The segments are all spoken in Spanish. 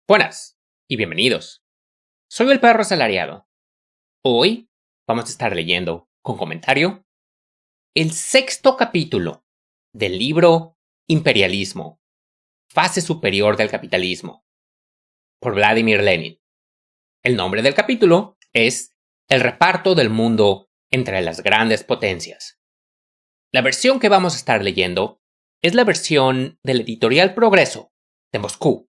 Buenas y bienvenidos. Soy el perro asalariado. Hoy vamos a estar leyendo, con comentario, el sexto capítulo del libro Imperialismo, fase superior del capitalismo, por Vladimir Lenin. El nombre del capítulo es El reparto del mundo entre las grandes potencias. La versión que vamos a estar leyendo es la versión del editorial Progreso, de Moscú,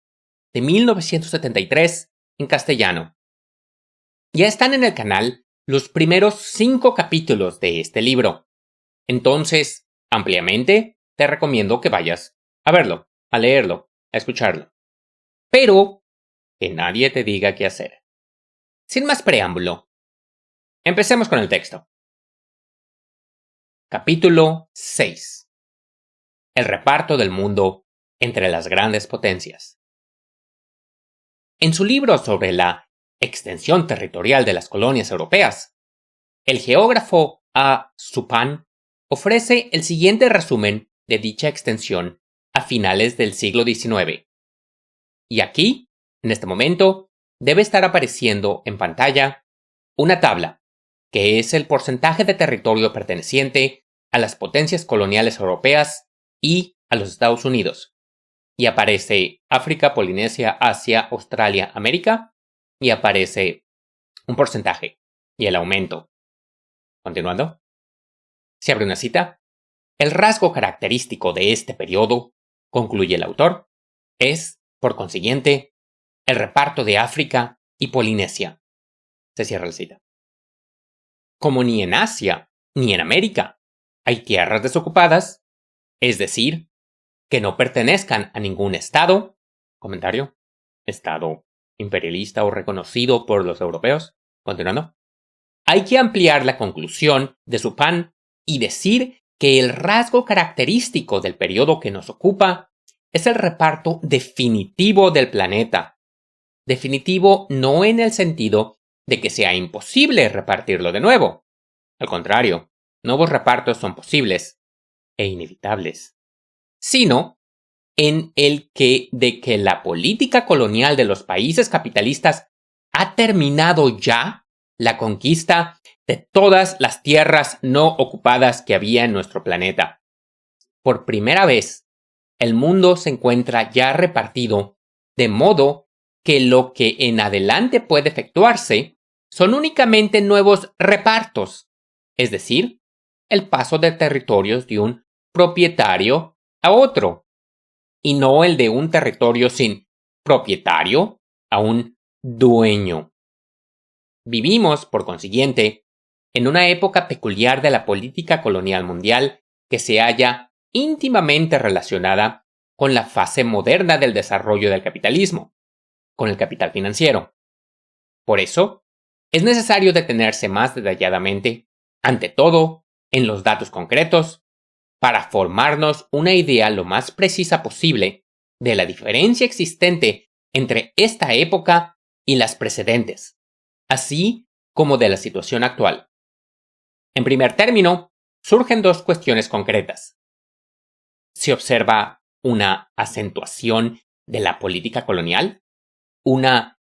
de 1973, en castellano. Ya están en el canal los primeros 5 capítulos de este libro. Entonces, ampliamente, te recomiendo que vayas a verlo, a leerlo, a escucharlo. Pero que nadie te diga qué hacer. Sin más preámbulo, empecemos con el texto. Capítulo 6. El reparto del mundo entre las grandes potencias. En su libro sobre la extensión territorial de las colonias europeas, el geógrafo A. Suppan ofrece el siguiente resumen de dicha extensión a finales del siglo XIX. Y aquí, en este momento, debe estar apareciendo en pantalla una tabla, que es el porcentaje de territorio perteneciente a las potencias coloniales europeas y a los Estados Unidos. Y aparece África, Polinesia, Asia, Australia, América, y aparece un porcentaje y el aumento. Continuando. Se abre una cita. El rasgo característico de este periodo, concluye el autor, es, por consiguiente, el reparto de África y Polinesia. Se cierra la cita. Como ni en Asia ni en América hay tierras desocupadas, es decir, que no pertenezcan a ningún estado, comentario, estado imperialista o reconocido por los europeos, continuando, hay que ampliar la conclusión de Suppan y decir que el rasgo característico del periodo que nos ocupa es el reparto definitivo del planeta. Definitivo no en el sentido de que sea imposible repartirlo de nuevo. Al contrario, nuevos repartos son posibles e inevitables. Sino en el que de que la política colonial de los países capitalistas ha terminado ya la conquista de todas las tierras no ocupadas que había en nuestro planeta. Por primera vez, el mundo se encuentra ya repartido, de modo que lo que en adelante puede efectuarse son únicamente nuevos repartos, es decir, el paso de territorios de un propietario a otro, y no el de un territorio sin propietario a un dueño. Vivimos, por consiguiente, en una época peculiar de la política colonial mundial que se halla íntimamente relacionada con la fase moderna del desarrollo del capitalismo, con el capital financiero. Por eso, es necesario detenerse más detalladamente, ante todo, en los datos concretos, para formarnos una idea lo más precisa posible de la diferencia existente entre esta época y las precedentes, así como de la situación actual. En primer término, surgen dos cuestiones concretas. ¿Se observa una acentuación de la política colonial? ¿Una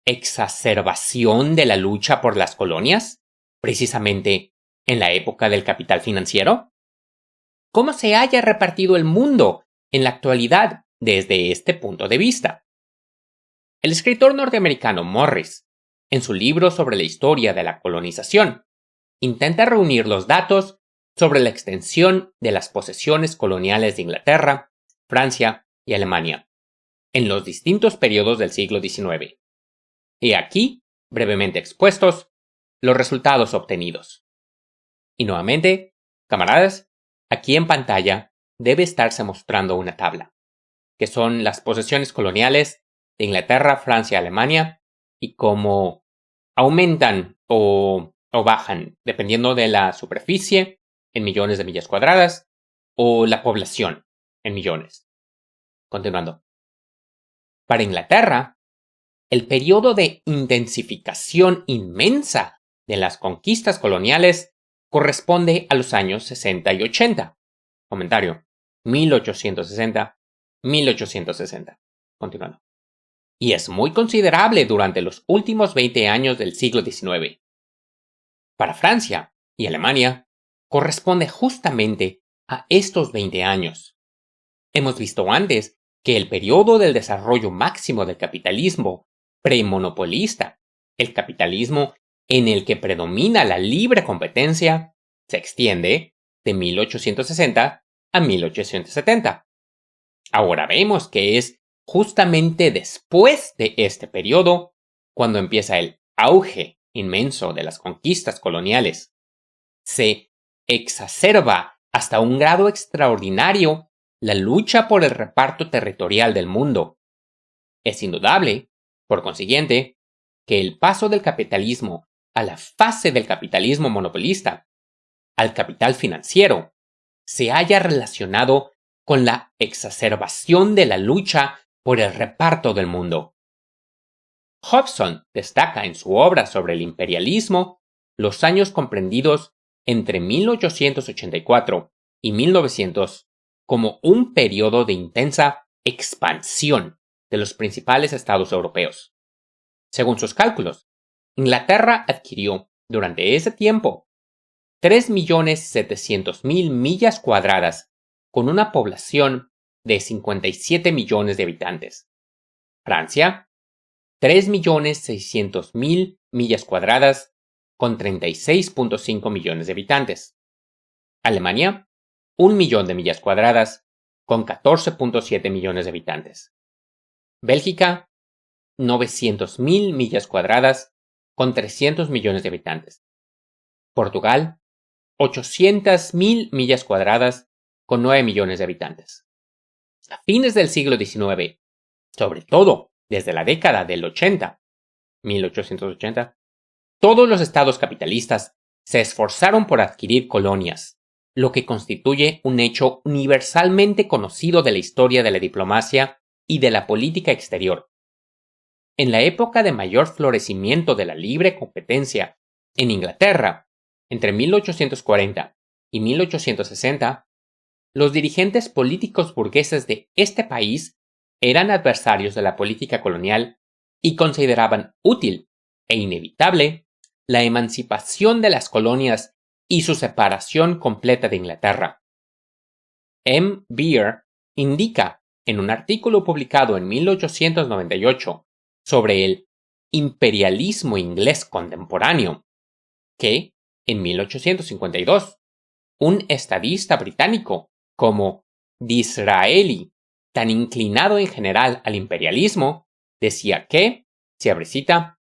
exacerbación de la lucha por las colonias, precisamente en la época del capital financiero? ¿Cómo se haya repartido el mundo en la actualidad desde este punto de vista? El escritor norteamericano Morris, en su libro sobre la historia de la colonización, intenta reunir los datos sobre la extensión de las posesiones coloniales de Inglaterra, Francia y Alemania en los distintos periodos del siglo XIX. He aquí, brevemente expuestos, los resultados obtenidos. Y nuevamente, camaradas, aquí en pantalla debe estarse mostrando una tabla, que son las posesiones coloniales de Inglaterra, Francia y Alemania, y cómo aumentan o bajan, dependiendo de la superficie, en millones de millas cuadradas, o la población, en millones. Continuando. Para Inglaterra, el periodo de intensificación inmensa de las conquistas coloniales corresponde a los años 60 y 80. Comentario. 1860. Continuando. y es muy considerable durante los últimos 20 años del siglo XIX. Para Francia y Alemania, corresponde justamente a estos 20 años. Hemos visto antes que el periodo del desarrollo máximo del capitalismo premonopolista, el capitalismo en el que predomina la libre competencia, se extiende de 1860 a 1870. Ahora vemos que es justamente después de este periodo cuando empieza el auge inmenso de las conquistas coloniales. Se exacerba hasta un grado extraordinario la lucha por el reparto territorial del mundo. Es indudable, por consiguiente, que el paso del capitalismo a la fase del capitalismo monopolista, al capital financiero, se haya relacionado con la exacerbación de la lucha por el reparto del mundo. Hobson destaca en su obra sobre el imperialismo los años comprendidos entre 1884 y 1900 como un periodo de intensa expansión de los principales estados europeos. Según sus cálculos, Inglaterra adquirió durante ese tiempo 3.700.000 millas cuadradas con una población de 57 millones de habitantes. Francia, 3.600.000 millas cuadradas con 36.5 millones de habitantes. Alemania, 1 millón de millas cuadradas con 14.7 millones de habitantes. Bélgica, 900.000 millas cuadradas con 300 millones de habitantes. Portugal, 800.000 millas cuadradas con 9 millones de habitantes. A fines del siglo XIX, sobre todo desde la década del 1880, todos los estados capitalistas se esforzaron por adquirir colonias, lo que constituye un hecho universalmente conocido de la historia de la diplomacia y de la política exterior. En la época de mayor florecimiento de la libre competencia en Inglaterra, entre 1840 y 1860, los dirigentes políticos burgueses de este país eran adversarios de la política colonial y consideraban útil e inevitable la emancipación de las colonias y su separación completa de Inglaterra. M. Beer indica en un artículo publicado en 1898 sobre el imperialismo inglés contemporáneo que, en 1852, un estadista británico como Disraeli, tan inclinado en general al imperialismo, decía que, se abre cita,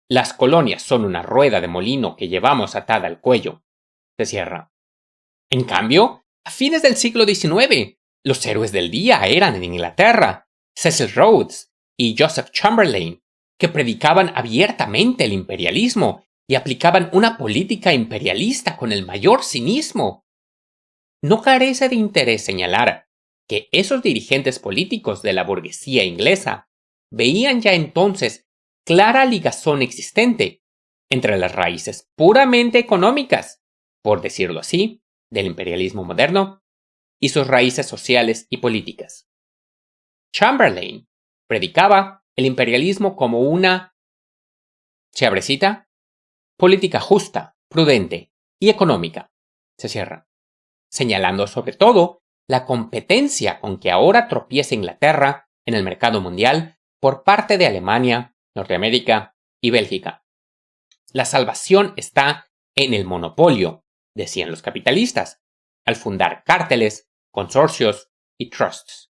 las colonias son una rueda de molino que llevamos atada al cuello. Se cierra. En cambio, a fines del siglo XIX, los héroes del día eran en Inglaterra Cecil Rhodes y Joseph Chamberlain, que predicaban abiertamente el imperialismo y aplicaban una política imperialista con el mayor cinismo. No carece de interés señalar que esos dirigentes políticos de la burguesía inglesa veían ya entonces clara ligazón existente entre las raíces puramente económicas, por decirlo así, del imperialismo moderno y sus raíces sociales y políticas. Chamberlain predicaba el imperialismo como una, se abre cita, política justa, prudente y económica, se cierra, señalando sobre todo la competencia con que ahora tropieza Inglaterra en el mercado mundial por parte de Alemania, Norteamérica y Bélgica. La salvación está en el monopolio, decían los capitalistas, al fundar cárteles, consorcios y trusts.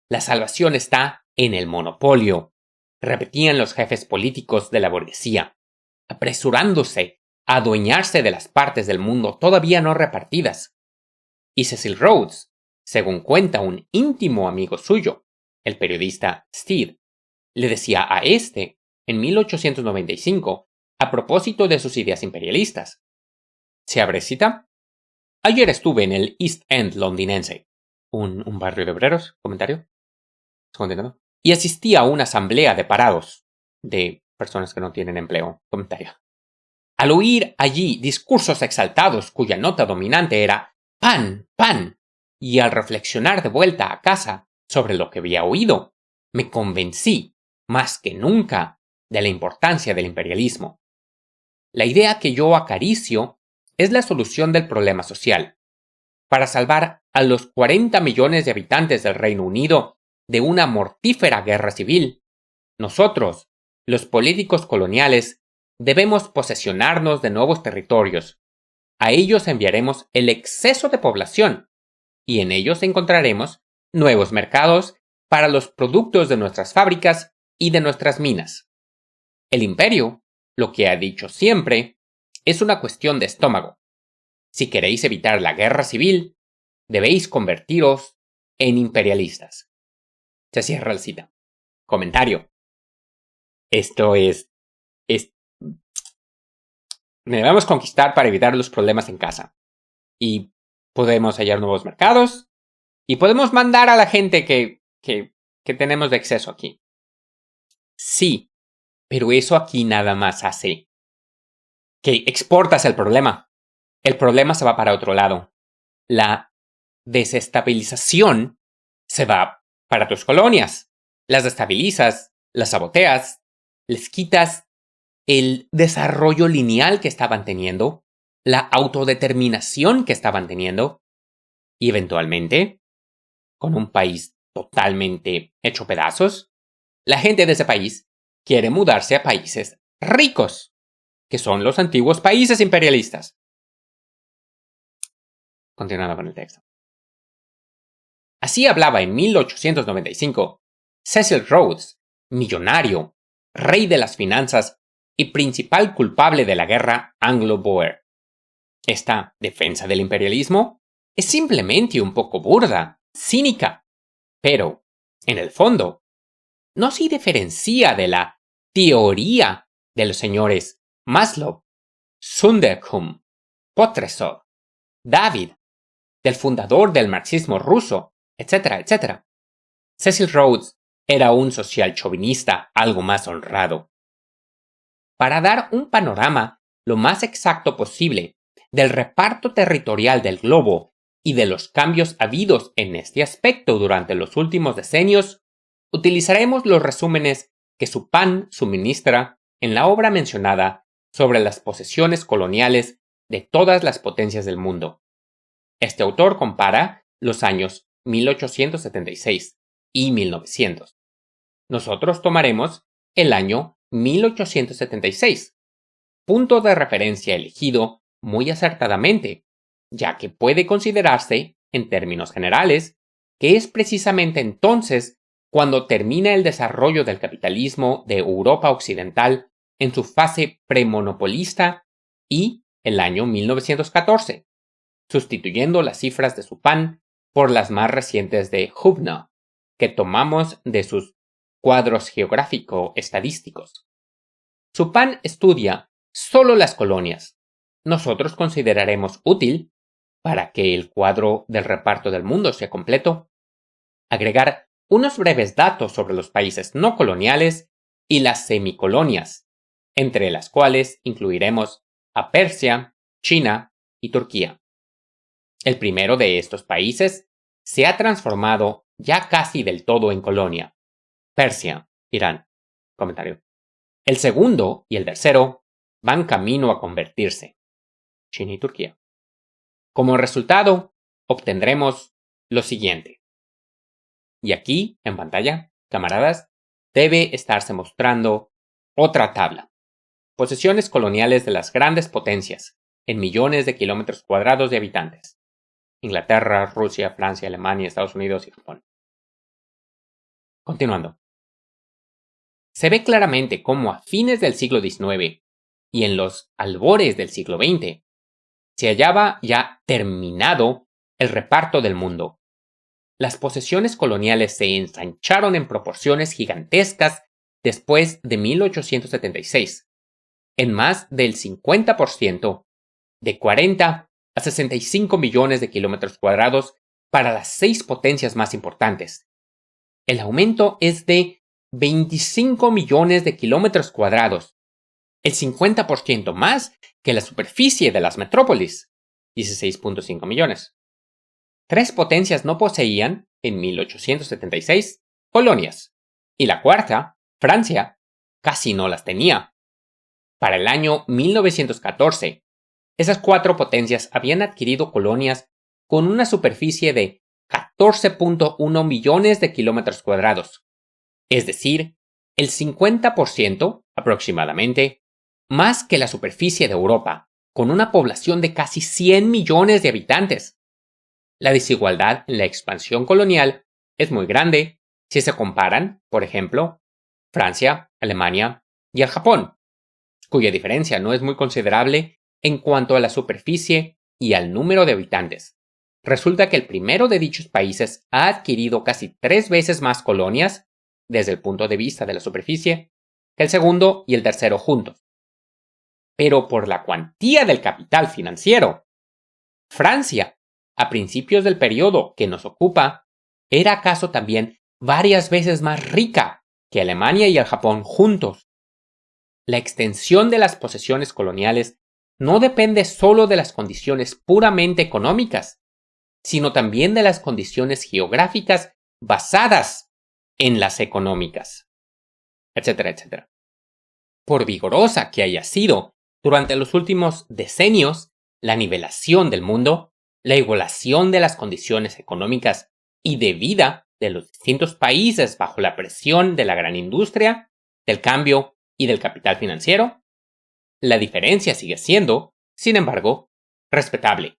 La salvación está en el monopolio, repetían los jefes políticos de la burguesía, apresurándose a adueñarse de las partes del mundo todavía no repartidas. Y Cecil Rhodes, según cuenta un íntimo amigo suyo, el periodista Stead, le decía a este, en 1895, a propósito de sus ideas imperialistas. ¿Se abre cita? Ayer estuve en el East End londinense, un barrio de obreros, comentario, y asistí a una asamblea de parados, de personas que no tienen empleo, comentario. Al oír allí discursos exaltados cuya nota dominante era pan, pan, y al reflexionar de vuelta a casa sobre lo que había oído, me convencí más que nunca de la importancia del imperialismo. La idea que yo acaricio es la solución del problema social, para salvar a los 40 millones de habitantes del Reino Unido de una mortífera guerra civil. Nosotros, los políticos coloniales, debemos posesionarnos de nuevos territorios. A ellos enviaremos el exceso de población, y en ellos encontraremos nuevos mercados para los productos de nuestras fábricas y de nuestras minas. El imperio, lo que ha dicho siempre, es una cuestión de estómago. Si queréis evitar la guerra civil, debéis convertiros en imperialistas. Se cierra la cita. Comentario. Esto es... Debemos conquistar para evitar los problemas en casa. Y podemos hallar nuevos mercados. Y podemos mandar a la gente que tenemos de exceso aquí. Sí, pero eso aquí nada más hace que exportas el problema. El problema se va para otro lado. La desestabilización se va para tus colonias. Las destabilizas, las saboteas, les quitas el desarrollo lineal que estaban teniendo, la autodeterminación que estaban teniendo, y eventualmente, con un país totalmente hecho pedazos, la gente de ese país quiere mudarse a países ricos, que son los antiguos países imperialistas. Continuando con el texto. Así hablaba en 1895 Cecil Rhodes, millonario, rey de las finanzas y principal culpable de la guerra anglo-boer. Esta defensa del imperialismo es simplemente un poco burda, cínica, pero, en el fondo, no se diferencia de la teoría de los señores Maslow, Sunderkum, Potresov, David, del fundador del marxismo ruso, etcétera, etcétera. Cecil Rhodes era un social chauvinista algo más honrado. Para dar un panorama lo más exacto posible del reparto territorial del globo y de los cambios habidos en este aspecto durante los últimos decenios, utilizaremos los resúmenes que Suppan suministra en la obra mencionada sobre las posesiones coloniales de todas las potencias del mundo. Este autor compara los años 1876 y 1900. Nosotros tomaremos el año 1876, punto de referencia elegido muy acertadamente, ya que puede considerarse, en términos generales, que es precisamente entonces cuando termina el desarrollo del capitalismo de Europa Occidental en su fase premonopolista y el año 1914, sustituyendo las cifras de Suppan por las más recientes de Hubner, que tomamos de sus cuadros geográfico-estadísticos. Suppan estudia solo las colonias. Nosotros consideraremos útil, para que el cuadro del reparto del mundo sea completo, agregar unos breves datos sobre los países no coloniales y las semicolonias, entre las cuales incluiremos a Persia, China y Turquía. El primero de estos países se ha transformado ya casi del todo en colonia. Persia, Irán. Comentario. El segundo y el tercero van camino a convertirse. China y Turquía. Como resultado, obtendremos lo siguiente. Y aquí, en pantalla, camaradas, debe estarse mostrando otra tabla. Posesiones coloniales de las grandes potencias, en millones de kilómetros cuadrados de habitantes. Inglaterra, Rusia, Francia, Alemania, Estados Unidos y Japón. Continuando. Se ve claramente cómo a fines del siglo XIX y en los albores del siglo XX se hallaba ya terminado el reparto del mundo. Las posesiones coloniales se ensancharon en proporciones gigantescas después de 1876, en más del 50%, de 40 a 65 millones de kilómetros cuadrados para las 6 potencias más importantes. El aumento es de 25 millones de kilómetros cuadrados, el 50% más que la superficie de las metrópolis, 16.5 millones. 3 potencias no poseían, en 1876, colonias, y la cuarta Francia casi no las tenía. Para el año 1914, esas 4 potencias habían adquirido colonias con una superficie de 14.1 millones de kilómetros cuadrados, es decir, el 50% aproximadamente, más que la superficie de Europa, con una población de casi 100 millones de habitantes. La desigualdad en la expansión colonial es muy grande si se comparan, por ejemplo, Francia, Alemania y el Japón, cuya diferencia no es muy considerable en cuanto a la superficie y al número de habitantes. Resulta que el primero de dichos países ha adquirido casi 3 veces más colonias, desde el punto de vista de la superficie, que el segundo y el tercero juntos. Pero por la cuantía del capital financiero, Francia, a principios del periodo que nos ocupa, era acaso también varias veces más rica que Alemania y el Japón juntos. La extensión de las posesiones coloniales no depende solo de las condiciones puramente económicas, sino también de las condiciones geográficas basadas en las económicas, etcétera, etcétera. Por vigorosa que haya sido durante los últimos decenios la nivelación del mundo, la igualación de las condiciones económicas y de vida de los distintos países bajo la presión de la gran industria, del cambio y del capital financiero, la diferencia sigue siendo, sin embargo, respetable.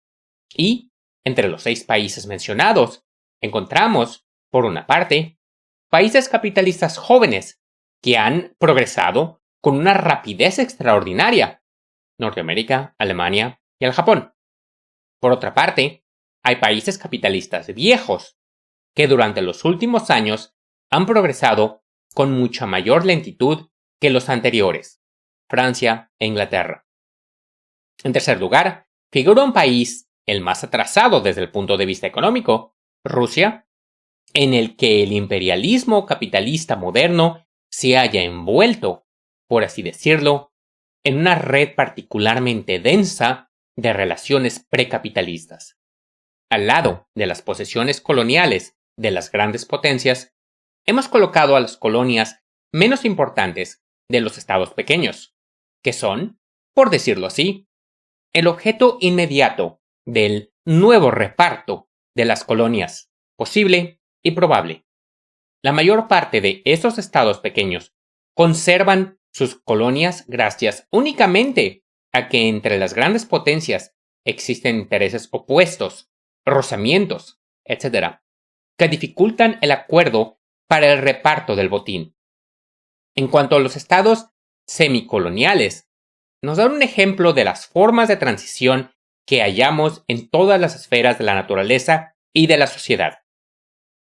Y, entre los 6 países mencionados, encontramos, por una parte, países capitalistas jóvenes que han progresado con una rapidez extraordinaria: Norteamérica, Alemania y el Japón. Por otra parte, hay países capitalistas viejos que durante los últimos años han progresado con mucha mayor lentitud que los anteriores, Francia e Inglaterra. En tercer lugar, figura un país, el más atrasado desde el punto de vista económico, Rusia, en el que el imperialismo capitalista moderno se halla envuelto, por así decirlo, en una red particularmente densa de relaciones precapitalistas. Al lado de las posesiones coloniales de las grandes potencias, hemos colocado a las colonias menos importantes de los estados pequeños, que son, por decirlo así, el objeto inmediato del nuevo reparto de las colonias, posible y probable. La mayor parte de esos estados pequeños conservan sus colonias gracias únicamente a que entre las grandes potencias existen intereses opuestos, rozamientos, etc., que dificultan el acuerdo para el reparto del botín. En cuanto a los estados semicoloniales, nos dan un ejemplo de las formas de transición que hallamos en todas las esferas de la naturaleza y de la sociedad.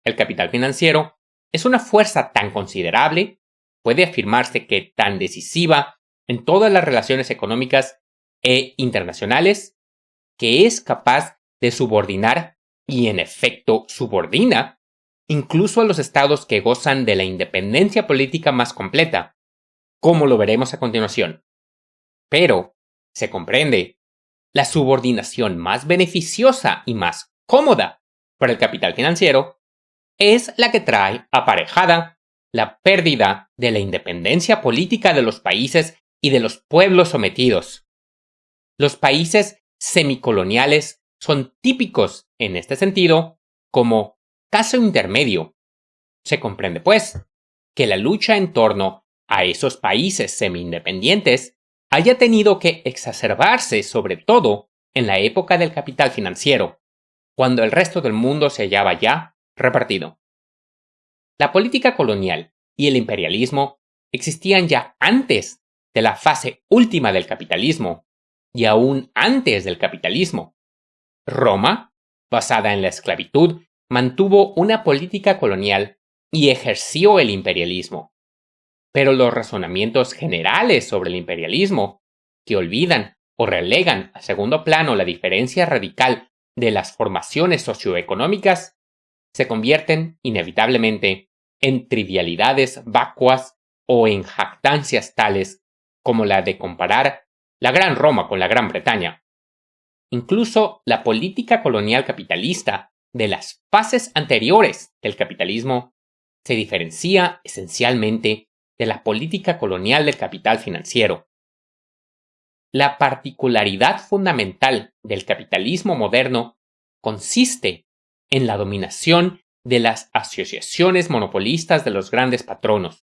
El capital financiero es una fuerza tan considerable, puede afirmarse que tan decisiva en todas las relaciones económicas e internacionales, que es capaz de subordinar, y en efecto subordina, incluso a los estados que gozan de la independencia política más completa, como lo veremos a continuación. Pero, se comprende, la subordinación más beneficiosa y más cómoda para el capital financiero es la que trae aparejada la pérdida de la independencia política de los países y de los pueblos sometidos. Los países semicoloniales son típicos en este sentido como caso intermedio. Se comprende, pues, que la lucha en torno a esos países semi-independientes haya tenido que exacerbarse sobre todo en la época del capital financiero, cuando el resto del mundo se hallaba ya repartido. La política colonial y el imperialismo existían ya antes de la fase última del capitalismo y aún antes del capitalismo. Roma, basada en la esclavitud, mantuvo una política colonial y ejerció el imperialismo. Pero los razonamientos generales sobre el imperialismo, que olvidan o relegan a segundo plano la diferencia radical de las formaciones socioeconómicas, se convierten inevitablemente en trivialidades vacuas o en jactancias tales como la de comparar la Gran Roma con la Gran Bretaña. Incluso la política colonial capitalista de las fases anteriores del capitalismo se diferencia esencialmente de la política colonial del capital financiero. La particularidad fundamental del capitalismo moderno consiste en la dominación de las asociaciones monopolistas de los grandes patronos.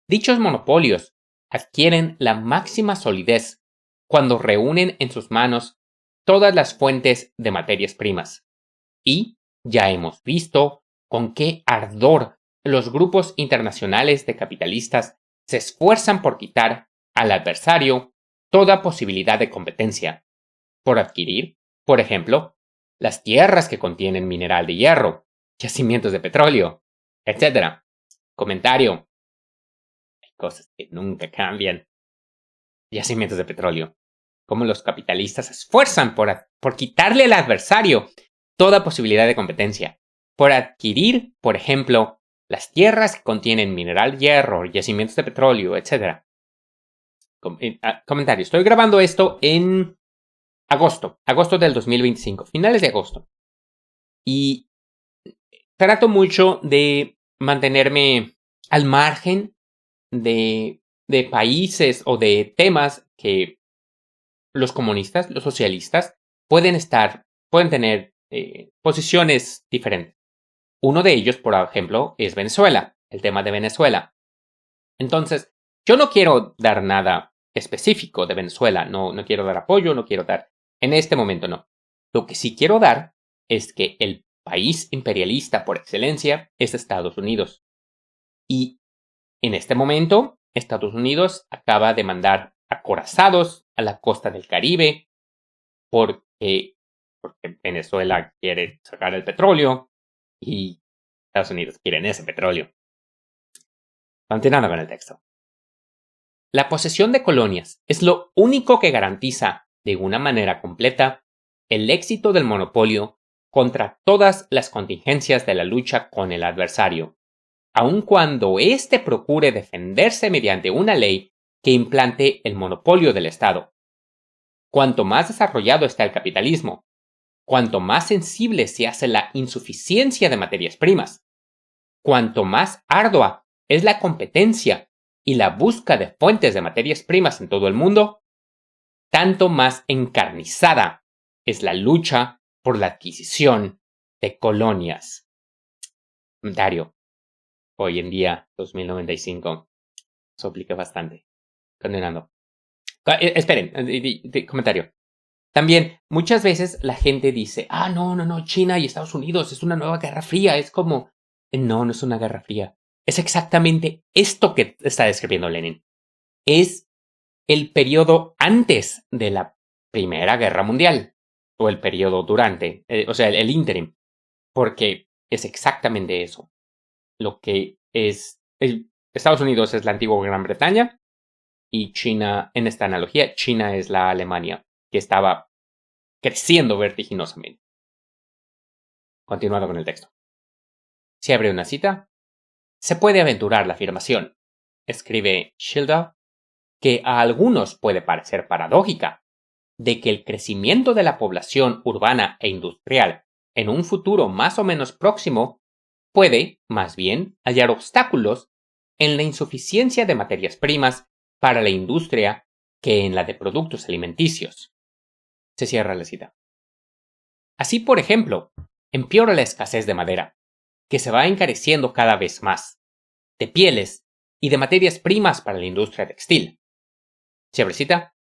Dichos monopolios adquieren la máxima solidez cuando reúnen en sus manos todas las fuentes de materias primas. Y ya hemos visto con qué ardor los grupos internacionales de capitalistas se esfuerzan por quitar al adversario toda posibilidad de competencia, por adquirir, por ejemplo, las tierras que contienen mineral de hierro, yacimientos de petróleo, etc. Comentario. Hay cosas que nunca cambian. Yacimientos de petróleo. Cómo los capitalistas se esfuerzan por quitarle al adversario toda posibilidad de competencia, por adquirir, por ejemplo, las tierras que contienen mineral de hierro, yacimientos de petróleo, etc. Comentario. Estoy grabando esto en agosto del 2025, finales de agosto. Y trato mucho de mantenerme al margen de países o de temas que los comunistas, los socialistas, pueden tener posiciones diferentes. Uno de ellos, por ejemplo, es Venezuela, el tema de Venezuela. Entonces, yo no quiero dar nada específico de Venezuela, no quiero dar apoyo, no quiero dar, en este momento no. Lo que sí quiero dar es que el país imperialista por excelencia es Estados Unidos. Y en este momento, Estados Unidos acaba de mandar acorazados a la costa del Caribe porque Venezuela quiere sacar el petróleo y Estados Unidos quieren ese petróleo. Continuando con el texto. La posesión de colonias es lo único que garantiza, de una manera completa, el éxito del monopolio contra todas las contingencias de la lucha con el adversario, aun cuando éste procure defenderse mediante una ley que implante el monopolio del Estado. Cuanto más desarrollado está el capitalismo, cuanto más sensible se hace la insuficiencia de materias primas, cuanto más ardua es la competencia y la búsqueda de fuentes de materias primas en todo el mundo, tanto más encarnizada es la lucha por la adquisición de colonias. Comentario. Hoy en día, 2095, eso aplica bastante. Continuando. Esperen, comentario. También, muchas veces la gente dice, no, China y Estados Unidos es una nueva guerra fría. Es como, no es una guerra fría. Es exactamente esto que está describiendo Lenin. Es el periodo antes de la Primera Guerra Mundial. O el periodo durante, el ínterim. Porque es exactamente eso. Lo que es... Estados Unidos es la antigua Gran Bretaña. Y China, en esta analogía, China es la Alemania, que estaba creciendo vertiginosamente. Continuando con el texto. Se abre una cita. Se puede aventurar la afirmación, escribe Schilder, que a algunos puede parecer paradójica, de que el crecimiento de la población urbana e industrial en un futuro más o menos próximo puede, más bien, hallar obstáculos en la insuficiencia de materias primas para la industria que en la de productos alimenticios. Se cierra la cita. Así, por ejemplo, empeora la escasez de madera, que se va encareciendo cada vez más, de pieles y de materias primas para la industria textil. Cierra cita.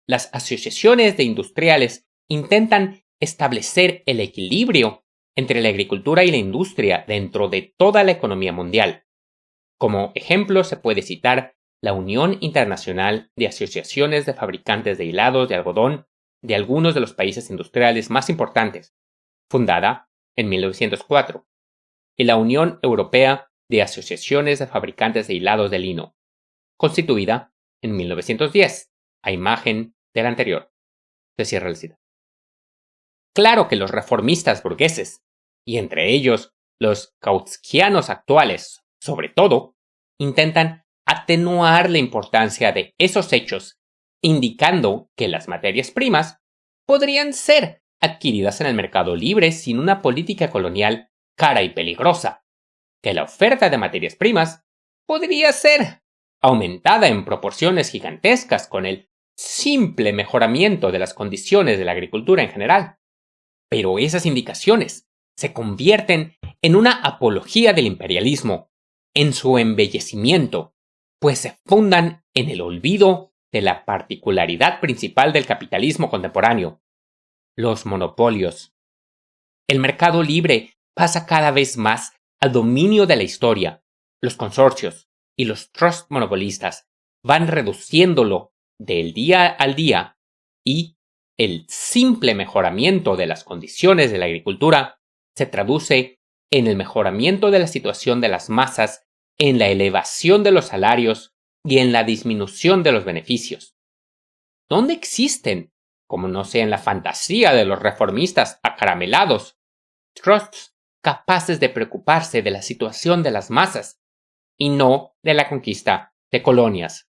Las asociaciones de industriales intentan establecer el equilibrio entre la agricultura y la industria dentro de toda la economía mundial. Como ejemplo se puede citar la Unión Internacional de Asociaciones de Fabricantes de Hilados de Algodón de algunos de los países industriales más importantes, fundada en 1904, y la Unión Europea de Asociaciones de Fabricantes de Hilados de Lino, constituida en 1910, a imagen de la anterior. Se cierra la cita. Claro que los reformistas burgueses, y entre ellos los kautskianos actuales, sobre todo, intentan atenuar la importancia de esos hechos, indicando que las materias primas podrían ser adquiridas en el mercado libre sin una política colonial cara y peligrosa, que la oferta de materias primas podría ser aumentada en proporciones gigantescas con el simple mejoramiento de las condiciones de la agricultura en general. Pero esas indicaciones se convierten en una apología del imperialismo, en su embellecimiento, pues se fundan en el olvido de la particularidad principal del capitalismo contemporáneo: los monopolios. El mercado libre pasa cada vez más al dominio de la historia. Los consorcios y los trusts monopolistas van reduciéndolo del día al día, y el simple mejoramiento de las condiciones de la agricultura se traduce en el mejoramiento de la situación de las masas, en la elevación de los salarios y en la disminución de los beneficios. ¿Dónde existen, como no sea en la fantasía de los reformistas acaramelados, trusts capaces de preocuparse de la situación de las masas y no de la conquista de colonias?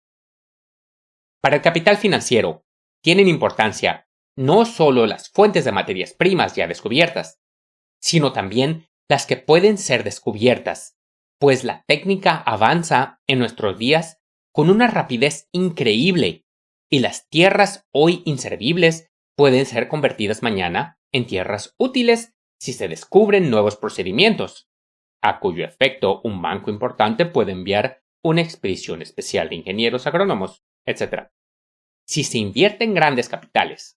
Para el capital financiero tienen importancia no solo las fuentes de materias primas ya descubiertas, sino también las que pueden ser descubiertas, pues la técnica avanza en nuestros días con una rapidez increíble, y las tierras hoy inservibles pueden ser convertidas mañana en tierras útiles si se descubren nuevos procedimientos, a cuyo efecto un banco importante puede enviar una expedición especial de ingenieros agrónomos, etc. Si se invierten grandes capitales.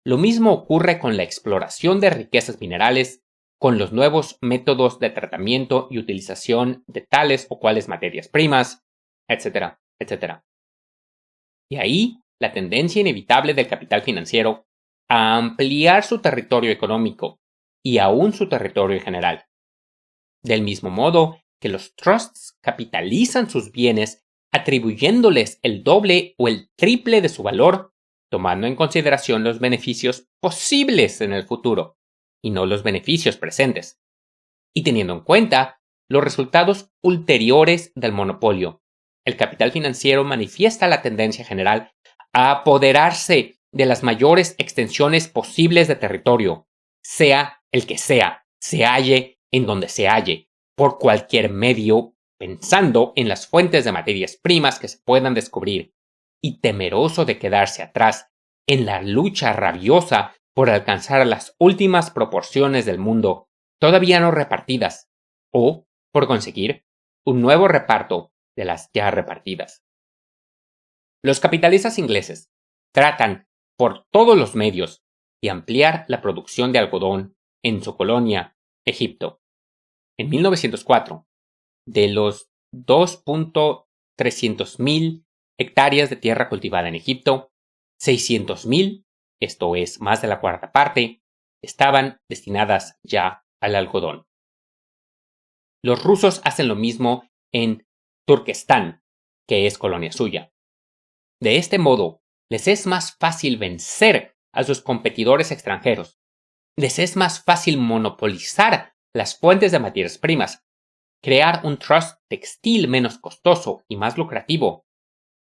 Lo mismo ocurre con la exploración de riquezas minerales, con los nuevos métodos de tratamiento y utilización de tales o cuales materias primas, etcétera, etcétera. Y ahí la tendencia inevitable del capital financiero a ampliar su territorio económico y aún su territorio en general. Del mismo modo que los trusts capitalizan sus bienes atribuyéndoles el doble o el triple de su valor, tomando en consideración los beneficios posibles en el futuro y no los beneficios presentes, y teniendo en cuenta los resultados ulteriores del monopolio. El capital financiero manifiesta la tendencia general a apoderarse de las mayores extensiones posibles de territorio, sea el que sea, se halle en donde se halle, por cualquier medio, pensando en las fuentes de materias primas que se puedan descubrir, y temeroso de quedarse atrás en la lucha rabiosa por alcanzar las últimas proporciones del mundo todavía no repartidas, o por conseguir un nuevo reparto de las ya repartidas. Los capitalistas ingleses tratan por todos los medios de ampliar la producción de algodón en su colonia, Egipto. En 1904, de los 2.300.000 hectáreas de tierra cultivada en Egipto, 600.000, esto es más de la cuarta parte, estaban destinadas ya al algodón. Los rusos hacen lo mismo en Turquestán, que es colonia suya. De este modo, les es más fácil vencer a sus competidores extranjeros. Les es más fácil monopolizar las fuentes de materias primas, crear un trust textil menos costoso y más lucrativo,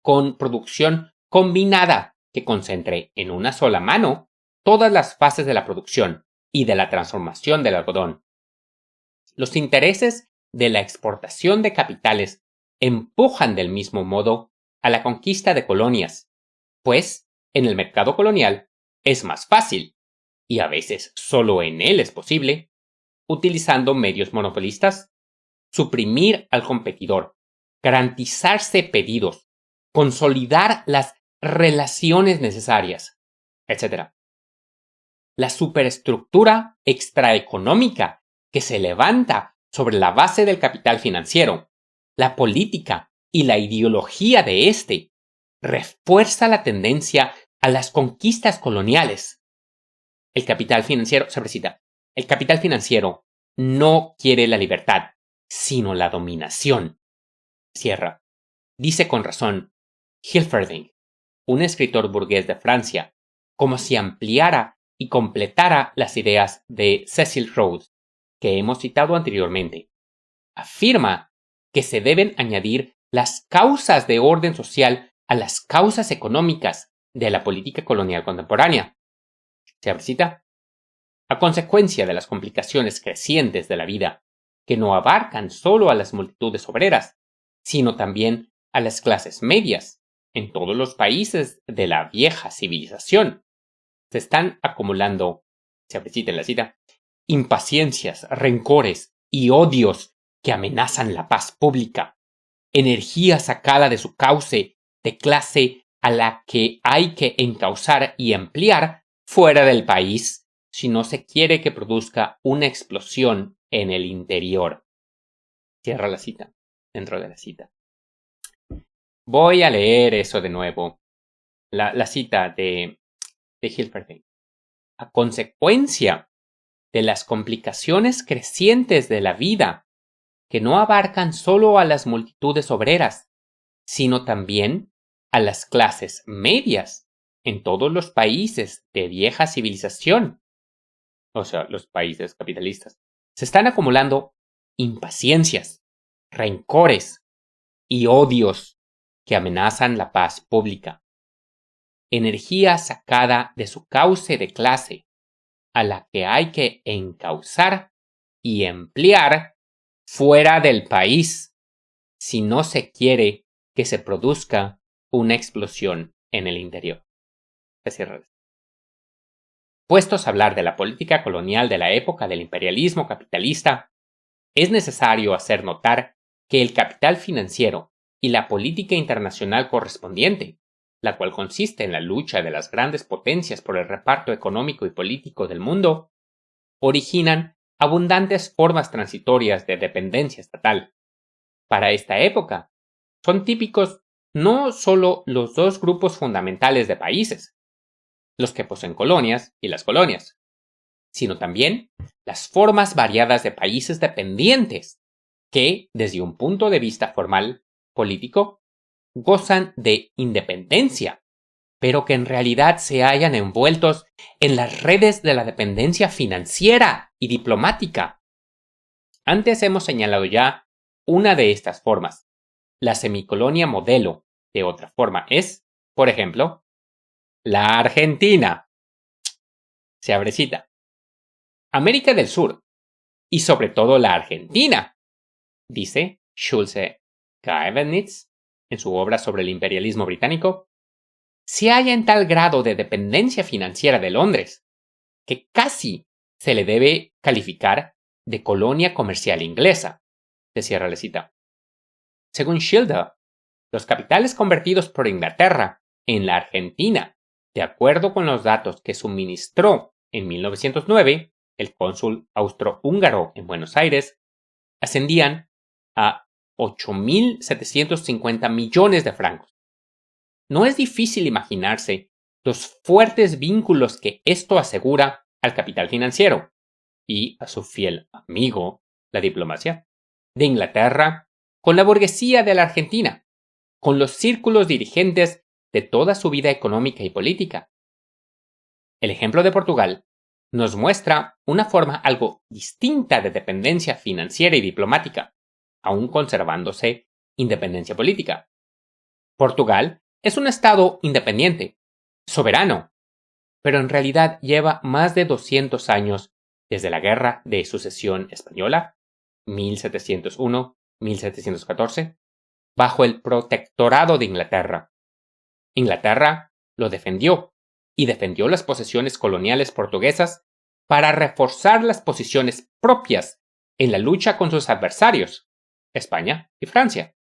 con producción combinada que concentre en una sola mano todas las fases de la producción y de la transformación del algodón. Los intereses de la exportación de capitales empujan del mismo modo a la conquista de colonias, pues en el mercado colonial es más fácil, y a veces solo en él es posible, utilizando medios monopolistas, suprimir al competidor, garantizarse pedidos, consolidar las relaciones necesarias, etc. La superestructura extraeconómica que se levanta sobre la base del capital financiero, la política y la ideología de éste, refuerza la tendencia a las conquistas coloniales. El capital financiero no quiere la libertad, sino la dominación. Cierra. Dice con razón Hilferding, un escritor burgués de Francia, como si ampliara y completara las ideas de Cecil Rhodes, que hemos citado anteriormente. Afirma que se deben añadir las causas de orden social a las causas económicas de la política colonial contemporánea. Se abre cita. A consecuencia de las complicaciones crecientes de la vida, que no abarcan solo a las multitudes obreras, sino también a las clases medias en todos los países de la vieja civilización. Se están acumulando, se abre la cita, impaciencias, rencores y odios que amenazan la paz pública, energía sacada de su cauce de clase a la que hay que encauzar y ampliar fuera del país si no se quiere que produzca una explosión en el interior. Cierra la cita, dentro de la cita. Voy a leer eso de nuevo, la cita de Hilferding. A consecuencia de las complicaciones crecientes de la vida, que no abarcan solo a las multitudes obreras, sino también a las clases medias en todos los países de vieja civilización, o sea, los países capitalistas, se están acumulando impaciencias, rencores y odios que amenazan la paz pública. Energía sacada de su cauce de clase, a la que hay que encauzar y emplear fuera del país si no se quiere que se produzca una explosión en el interior. Puestos a hablar de la política colonial de la época del imperialismo capitalista, es necesario hacer notar que el capital financiero y la política internacional correspondiente, la cual consiste en la lucha de las grandes potencias por el reparto económico y político del mundo, originan abundantes formas transitorias de dependencia estatal. Para esta época, son típicos no solo los dos grupos fundamentales de países, los que poseen colonias y las colonias, sino también las formas variadas de países dependientes que, desde un punto de vista formal, político, gozan de independencia, pero que en realidad se hallan envueltos en las redes de la dependencia financiera y diplomática. Antes hemos señalado ya una de estas formas, la semicolonia modelo. De otra forma es, por ejemplo, la Argentina. Se abre cita. América del Sur, y sobre todo la Argentina, dice Schulze Gaevenitz en su obra sobre el imperialismo británico, se halla en tal grado de dependencia financiera de Londres que casi se le debe calificar de colonia comercial inglesa. Se cierra la cita. Según Schilder, los capitales convertidos por Inglaterra en la Argentina, de acuerdo con los datos que suministró en 1909 el cónsul austrohúngaro en Buenos Aires, ascendían a 8.750 millones de francos. No es difícil imaginarse los fuertes vínculos que esto asegura al capital financiero y a su fiel amigo, la diplomacia, de Inglaterra con la burguesía de la Argentina, con los círculos dirigentes de toda su vida económica y política. El ejemplo de Portugal nos muestra una forma algo distinta de dependencia financiera y diplomática, aún conservándose independencia política. Portugal es un estado independiente, soberano, pero en realidad lleva más de 200 años desde la Guerra de Sucesión Española, 1701-1714, bajo el protectorado de Inglaterra. Inglaterra lo defendió y defendió las posesiones coloniales portuguesas para reforzar las posiciones propias en la lucha con sus adversarios, España y Francia.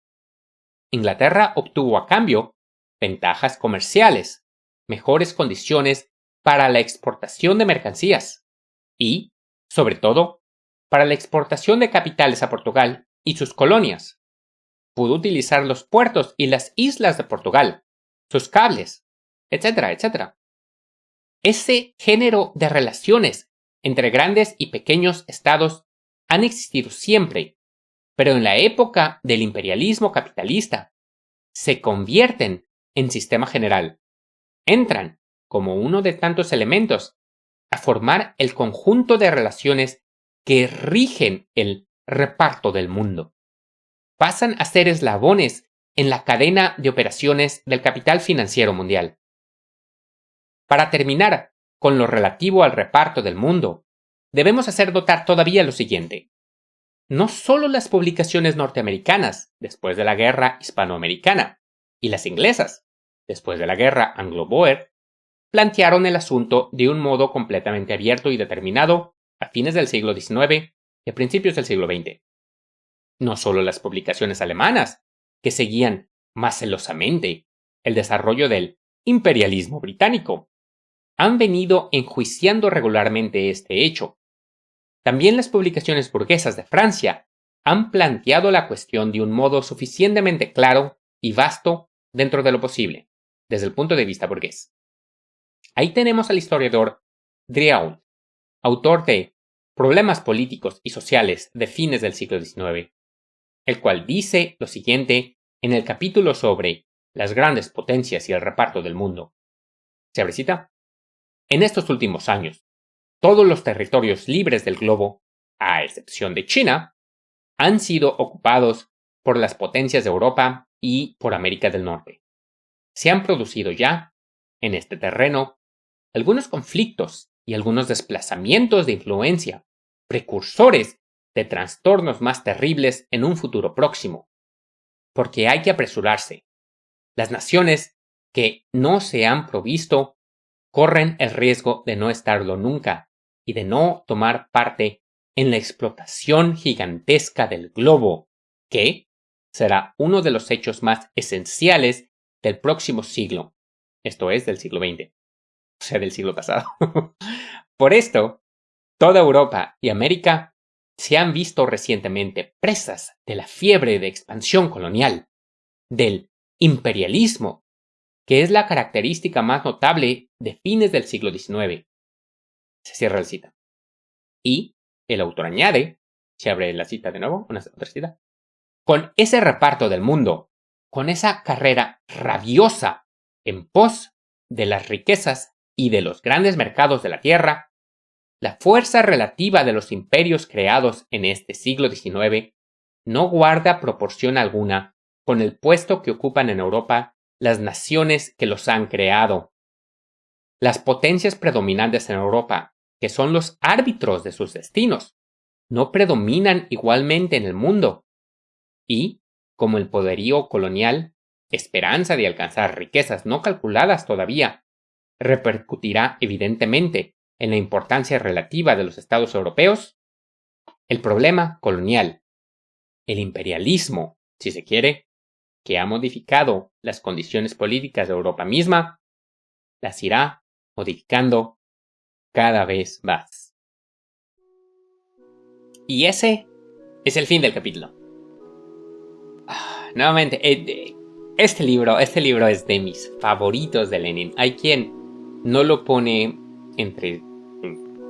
Inglaterra obtuvo a cambio ventajas comerciales, mejores condiciones para la exportación de mercancías y, sobre todo, para la exportación de capitales a Portugal y sus colonias. Pudo utilizar los puertos y las islas de Portugal, sus cables, etcétera, etcétera. Ese género de relaciones entre grandes y pequeños estados han existido siempre, pero en la época del imperialismo capitalista se convierten en sistema general. Entran, como uno de tantos elementos, a formar el conjunto de relaciones que rigen el reparto del mundo. Pasan a ser eslabones en la cadena de operaciones del capital financiero mundial. Para terminar con lo relativo al reparto del mundo, debemos hacer notar todavía lo siguiente. no solo las publicaciones norteamericanas después de la guerra hispanoamericana y las inglesas después de la guerra anglo-boer plantearon el asunto de un modo completamente abierto y determinado a fines del siglo XIX y a principios del siglo XX. No solo las publicaciones alemanas, que seguían más celosamente el desarrollo del imperialismo británico, han venido enjuiciando regularmente este hecho. También las publicaciones burguesas de Francia han planteado la cuestión de un modo suficientemente claro y vasto dentro de lo posible, desde el punto de vista burgués. Ahí tenemos al historiador Driault, autor de Problemas políticos y sociales de fines del siglo XIX, el cual dice lo siguiente en el capítulo sobre las grandes potencias y el reparto del mundo. Se abre cita. En estos últimos años, todos los territorios libres del globo, a excepción de China, han sido ocupados por las potencias de Europa y por América del Norte. Se han producido ya, en este terreno, algunos conflictos y algunos desplazamientos de influencia, precursores de trastornos más terribles en un futuro próximo. Porque hay que apresurarse. Las naciones que no se han provisto corren el riesgo de no estarlo nunca y de no tomar parte en la explotación gigantesca del globo, que será uno de los hechos más esenciales del próximo siglo, esto es, del siglo XX, o sea, del siglo pasado. Por esto, toda Europa y América se han visto recientemente presas de la fiebre de expansión colonial, del imperialismo, que es la característica más notable de fines del siglo XIX. Se cierra la cita. Y el autor añade, se abre la cita de nuevo, otra cita, con ese reparto del mundo, con esa carrera rabiosa en pos de las riquezas y de los grandes mercados de la tierra, la fuerza relativa de los imperios creados en este siglo XIX no guarda proporción alguna con el puesto que ocupan en Europa las naciones que los han creado. Las potencias predominantes en Europa, que son los árbitros de sus destinos, no predominan igualmente en el mundo. Y, como el poderío colonial, esperanza de alcanzar riquezas no calculadas todavía, repercutirá evidentemente en la importancia relativa de los estados europeos, el problema colonial, el imperialismo, si se quiere, que ha modificado las condiciones políticas de Europa misma, las irá modificando cada vez más. Y ese es el fin del capítulo. Nuevamente, este libro es de mis favoritos de Lenin. Hay quien no lo pone entre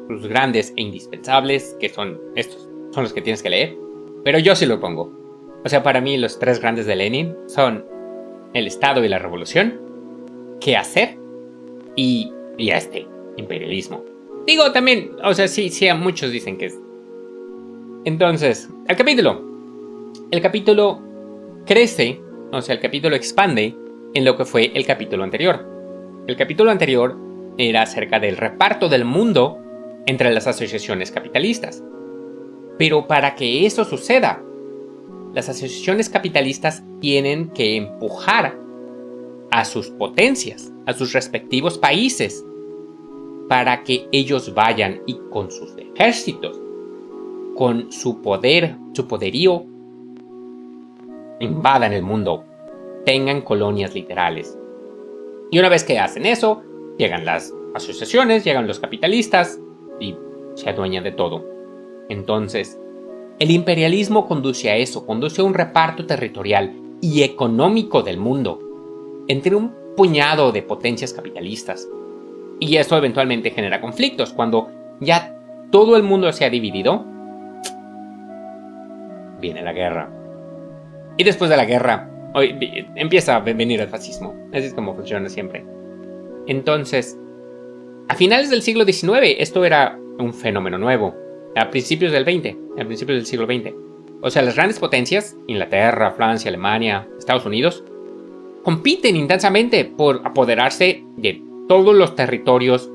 sus grandes e indispensables, que son estos, son los que tienes que leer, pero yo sí lo pongo. O sea, para mí los tres grandes de Lenin son El Estado y la Revolución, ¿Qué hacer? Y imperialismo. Digo también, o sea, sí, muchos dicen que es. Entonces, el capítulo crece, o sea, el capítulo expande en lo que fue el capítulo anterior. El capítulo anterior era acerca del reparto del mundo entre las asociaciones capitalistas. Pero para que eso suceda, las asociaciones capitalistas tienen que empujar a sus potencias, a sus respectivos países, para que ellos vayan y con sus ejércitos, con su poder, su poderío, invadan el mundo, tengan colonias literales. Y una vez que hacen eso, llegan las asociaciones, llegan los capitalistas y se adueñan de todo. Entonces, el imperialismo conduce a eso, conduce a un reparto territorial y económico del mundo entre un puñado de potencias capitalistas. Y eso eventualmente genera conflictos. Cuando ya todo el mundo se ha dividido, viene la guerra. Y después de la guerra, empieza a venir el fascismo. Así es como funciona siempre. Entonces, a finales del siglo XIX, esto era un fenómeno nuevo. A principios del siglo XX. O sea, las grandes potencias, Inglaterra, Francia, Alemania, Estados Unidos, compiten intensamente por apoderarse de todos los territorios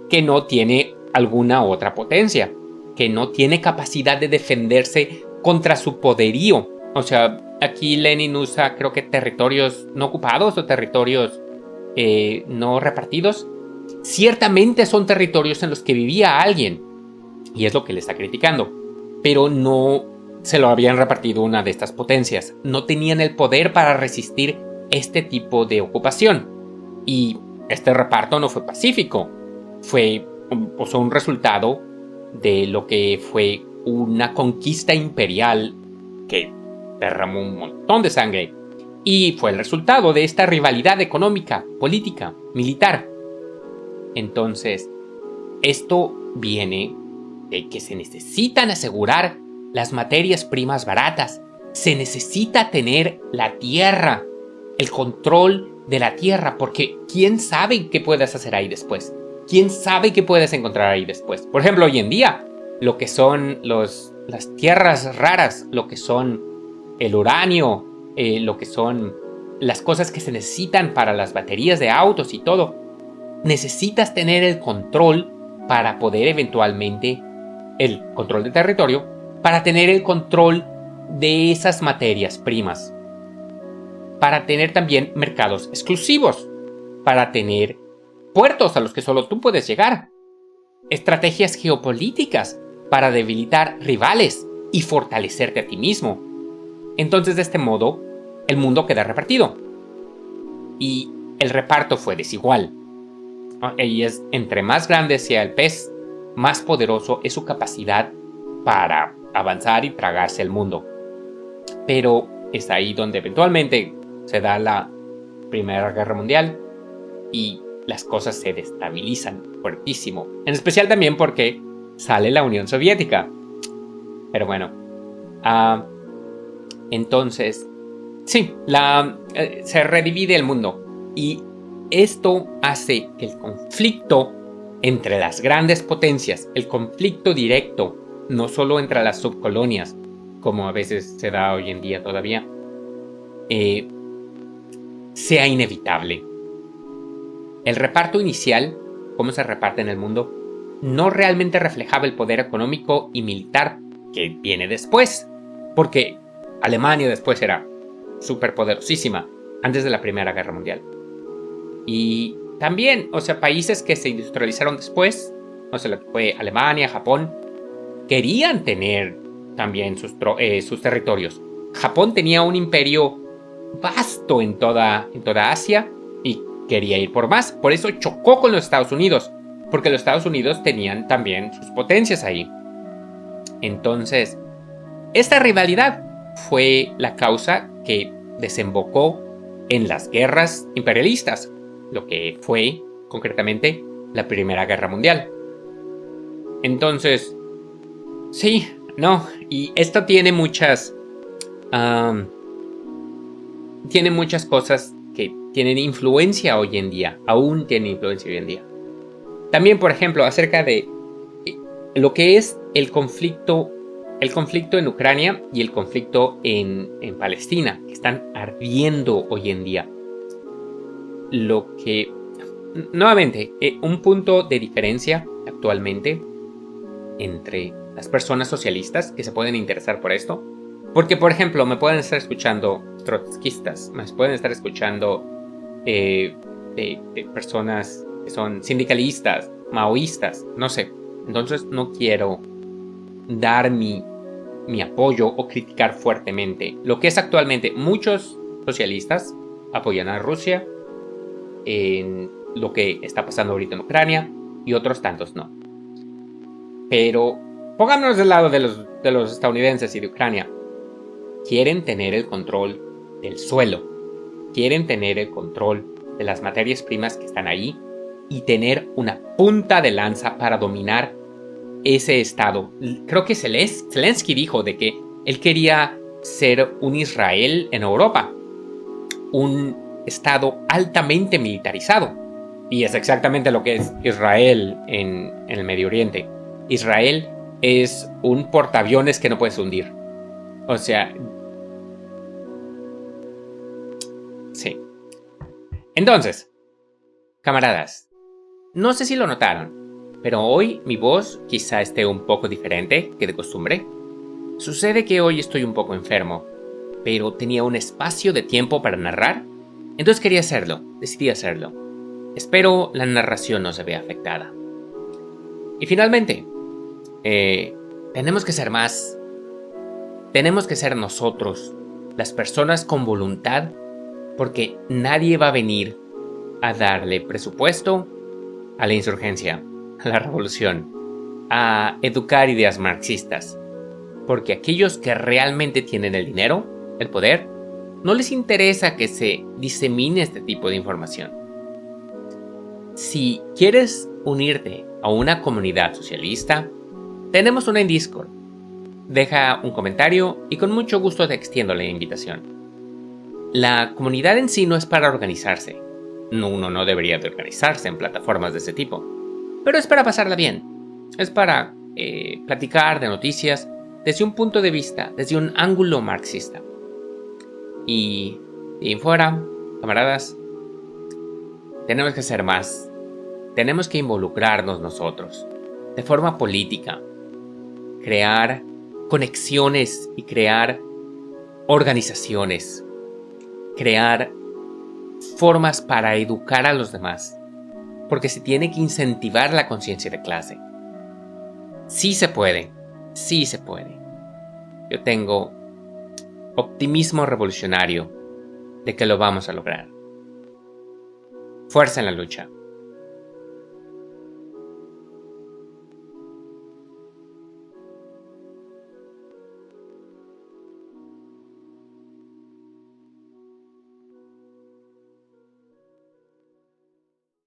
que no tiene alguna otra potencia, que no tiene capacidad de defenderse contra su poderío. O sea, aquí Lenin usa, creo que territorios no ocupados o territorios no repartidos. Ciertamente son territorios en los que vivía alguien, y es lo que le está criticando, pero no se lo habían repartido una de estas potencias. No tenían el poder para resistir este tipo de ocupación. Y este reparto no fue pacífico. Fue un resultado de lo que fue una conquista imperial que derramó un montón de sangre. Y fue el resultado de esta rivalidad económica, política, militar. Entonces, esto viene de que se necesitan asegurar las materias primas baratas. Se necesita tener la tierra, el control de la tierra, porque ¿quién sabe qué puedes hacer ahí después? ¿Quién sabe qué puedes encontrar ahí después? Por ejemplo, hoy en día, lo que son las tierras raras, lo que son el uranio, lo que son las cosas que se necesitan para las baterías de autos y todo, necesitas tener el control para poder eventualmente, el control del territorio, para tener el control de esas materias primas, para tener también mercados exclusivos, para tener puertos a los que solo tú puedes llegar, estrategias geopolíticas para debilitar rivales y fortalecerte a ti mismo. Entonces, de este modo, el mundo queda repartido. Y el reparto fue desigual. Y es, entre más grande sea el pez, más poderoso es su capacidad para avanzar y tragarse el mundo. Pero es ahí donde eventualmente se da la Primera Guerra Mundial y las cosas se destabilizan fuertísimo. En especial también porque sale la Unión Soviética. Pero bueno. Entonces, sí, se redivide el mundo. Y esto hace que el conflicto entre las grandes potencias, el conflicto directo, no solo entre las subcolonias, como a veces se da hoy en día todavía, sea inevitable. El reparto inicial, cómo se reparte en el mundo, no realmente reflejaba el poder económico y militar que viene después, porque Alemania después era superpoderosísima antes de la Primera Guerra Mundial. Y también, o sea, países que se industrializaron después, o sea, lo que fue Alemania, Japón, querían tener también sus territorios. Japón tenía un imperio vasto en toda Asia y quería ir por más. Por eso chocó con los Estados Unidos, porque los Estados Unidos tenían también sus potencias ahí. Entonces, esta rivalidad fue la causa que desembocó en las guerras imperialistas, lo que fue, concretamente, la Primera Guerra Mundial. Entonces, sí, no, y esto tiene muchas cosas que tienen influencia hoy en día, aún tienen influencia hoy en día. También, por ejemplo, acerca de lo que es el conflicto en Ucrania y el conflicto en Palestina, que están ardiendo hoy en día. Lo que, nuevamente, un punto de diferencia actualmente entre las personas socialistas que se pueden interesar por esto, porque, por ejemplo, me pueden estar escuchando trotskistas, me pueden estar escuchando de personas que son sindicalistas, maoístas, no sé. Entonces no quiero dar mi apoyo o criticar fuertemente lo que es actualmente. Muchos socialistas apoyan a Rusia en lo que está pasando ahorita en Ucrania y otros tantos no. Pero pongámonos del lado de los estadounidenses y de Ucrania. Quieren tener el control del suelo, quieren tener el control de las materias primas que están ahí y tener una punta de lanza para dominar ese estado. Creo que Zelensky dijo de que él quería ser un Israel en Europa, un estado altamente militarizado, y es exactamente lo que es Israel en el Medio Oriente. Israel es un portaaviones que no puedes hundir. O sea, sí. Entonces, camaradas, no sé si lo notaron, pero hoy mi voz quizá esté un poco diferente que de costumbre. Sucede que hoy estoy un poco enfermo, pero tenía un espacio de tiempo para narrar, entonces quería hacerlo, decidí hacerlo. Espero la narración no se vea afectada. Y finalmente, tenemos que ser más. Tenemos que ser nosotros, las personas con voluntad, porque nadie va a venir a darle presupuesto a la insurgencia, a la revolución, a educar ideas marxistas. Porque aquellos que realmente tienen el dinero, el poder, no les interesa que se disemine este tipo de información. Si quieres unirte a una comunidad socialista, tenemos una en Discord. Deja un comentario y con mucho gusto te extiendo la invitación. La comunidad en sí no es para organizarse. Uno no debería de organizarse en plataformas de ese tipo. Pero es para pasarla bien. Es para platicar de noticias desde un punto de vista, desde un ángulo marxista. Y de ahí en fuera, camaradas, tenemos que hacer más. Tenemos que involucrarnos nosotros, de forma política, crear conexiones y crear organizaciones, crear formas para educar a los demás, porque se tiene que incentivar la conciencia de clase. Sí se puede, sí se puede. Yo tengo optimismo revolucionario de que lo vamos a lograr. Fuerza en la lucha.